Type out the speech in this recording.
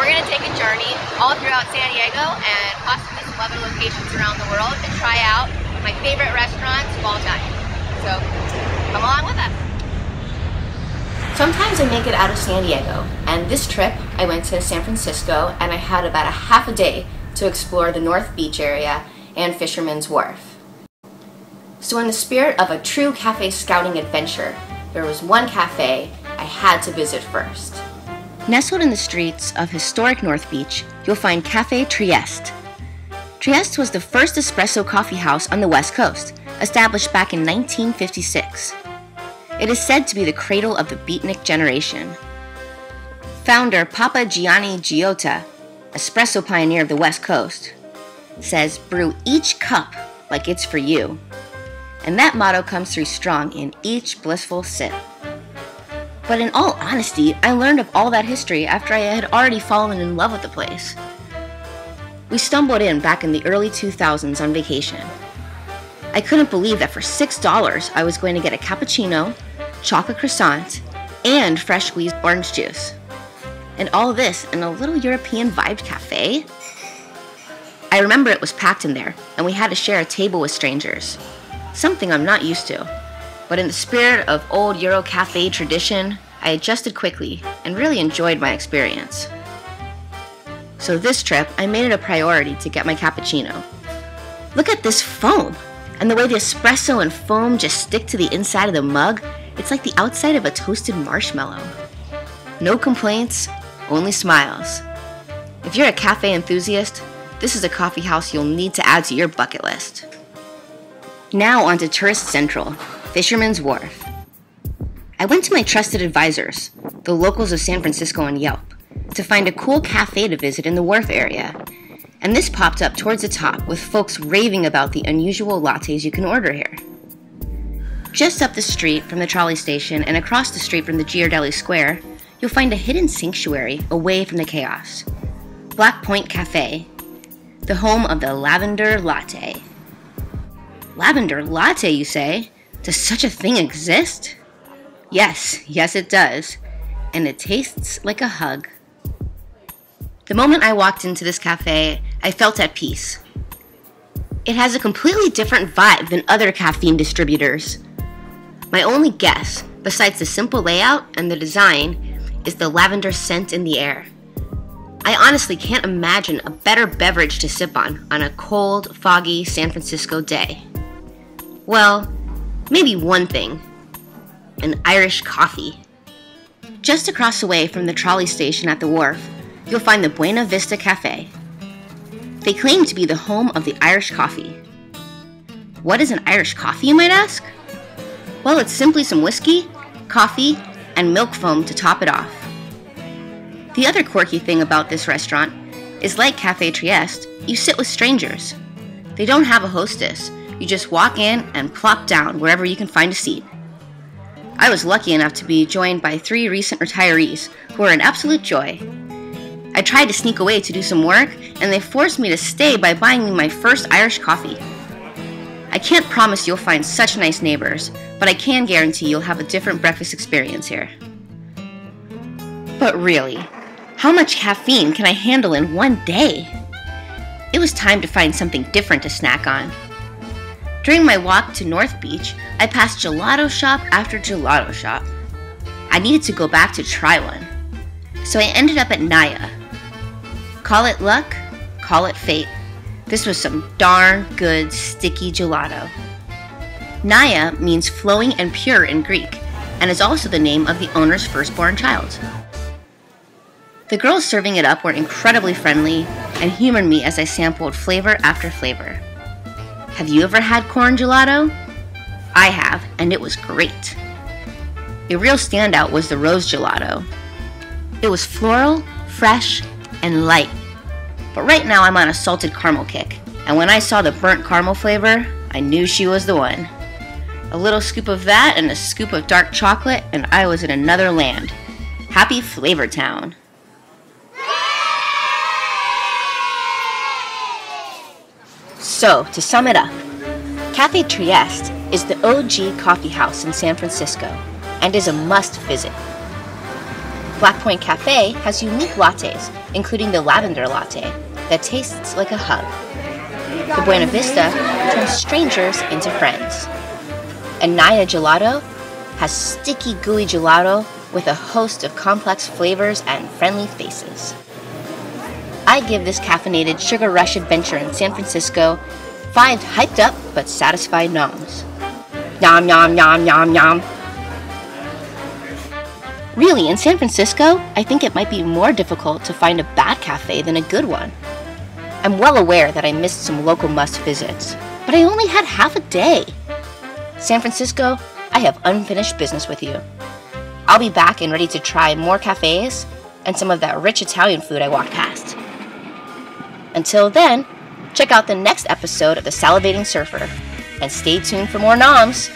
we're going to take a journey all throughout San Diego and possibly some other locations around the world to try out my favorite restaurants of all time. So come along with us. Sometimes I make it out of San Diego, and this trip I went to San Francisco and I had about a half a day to explore the North Beach area and Fisherman's Wharf. So in the spirit of a true cafe scouting adventure, there was one cafe I had to visit first. Nestled in the streets of historic North Beach, you'll find Cafe Trieste. Trieste was the first espresso coffee house on the West Coast, established back in 1956. It is said to be the cradle of the beatnik generation. Founder Papa Gianni Giotta, Espresso Pioneer of the West Coast, says, "Brew each cup like it's for you." And that motto comes through strong in each blissful sip. But in all honesty, I learned of all that history after I had already fallen in love with the place. We stumbled in back in the early 2000s on vacation. I couldn't believe that for $6 I was going to get a cappuccino, chocolate croissant, and fresh squeezed orange juice. And all this in a little European vibed cafe? I remember it was packed in there, and we had to share a table with strangers. Something I'm not used to. But in the spirit of old Euro cafe tradition, I adjusted quickly and really enjoyed my experience. So this trip, I made it a priority to get my cappuccino. Look at this foam! And the way the espresso and foam just stick to the inside of the mug, it's like the outside of a toasted marshmallow. No complaints, only smiles. If you're a cafe enthusiast, this is a coffee house you'll need to add to your bucket list. Now on to Tourist Central, Fisherman's Wharf. I went to my trusted advisors, the locals of San Francisco on Yelp, to find a cool cafe to visit in the wharf area. And this popped up towards the top with folks raving about the unusual lattes you can order here. Just up the street from the trolley station and across the street from the Ghirardelli Square, you'll find a hidden sanctuary away from the chaos. Black Point Cafe, the home of the lavender latte. Lavender latte, you say? Does such a thing exist? Yes it does. And it tastes like a hug. The moment I walked into this cafe, I felt at peace. It has a completely different vibe than other caffeine distributors. My only guess, besides the simple layout and the design, is the lavender scent in the air. I honestly can't imagine a better beverage to sip on a cold, foggy San Francisco day. Well, maybe one thing. An Irish coffee. Just across the way from the trolley station at the wharf, you'll find the Buena Vista Cafe. They claim to be the home of the Irish coffee. What is an Irish coffee, you might ask? Well, it's simply some whiskey, coffee, and milk foam to top it off. The other quirky thing about this restaurant is, like Cafe Trieste, you sit with strangers. They don't have a hostess. You just walk in and plop down wherever you can find a seat. I was lucky enough to be joined by 3 recent retirees who are an absolute joy. I tried to sneak away to do some work, and they forced me to stay by buying me my first Irish coffee. I can't promise you'll find such nice neighbors, but I can guarantee you'll have a different breakfast experience here. But really, how much caffeine can I handle in one day? It was time to find something different to snack on. During my walk to North Beach, I passed gelato shop after gelato shop. I needed to go back to try one. So I ended up at Naya. Call it luck, call it fate. This was some darn good sticky gelato. Naya means flowing and pure in Greek, and is also the name of the owner's firstborn child. The girls serving it up were incredibly friendly and humored me as I sampled flavor after flavor. Have you ever had corn gelato? I have, and it was great. A real standout was the rose gelato. It was floral, fresh, and light. But right now I'm on a salted caramel kick, and when I saw the burnt caramel flavor, I knew she was the one. A little scoop of that and a scoop of dark chocolate, and I was in another land. Happy Flavor Town. So, to sum it up, Cafe Trieste is the OG coffee house in San Francisco and is a must visit. Black Point Cafe has unique lattes including the lavender latte that tastes like a hug. The Buena Vista turns strangers into friends. And Naya Gelato has sticky, gooey gelato with a host of complex flavors and friendly faces. I give this caffeinated sugar rush adventure in San Francisco 5 hyped up but satisfied noms. Nom nom nom nom nom. Really, in San Francisco, I think it might be more difficult to find a bad cafe than a good one. I'm well aware that I missed some local must-visits, but I only had half a day. San Francisco, I have unfinished business with you. I'll be back and ready to try more cafes and some of that rich Italian food I walked past. Until then, check out the next episode of The Salivating Surfer, and stay tuned for more noms.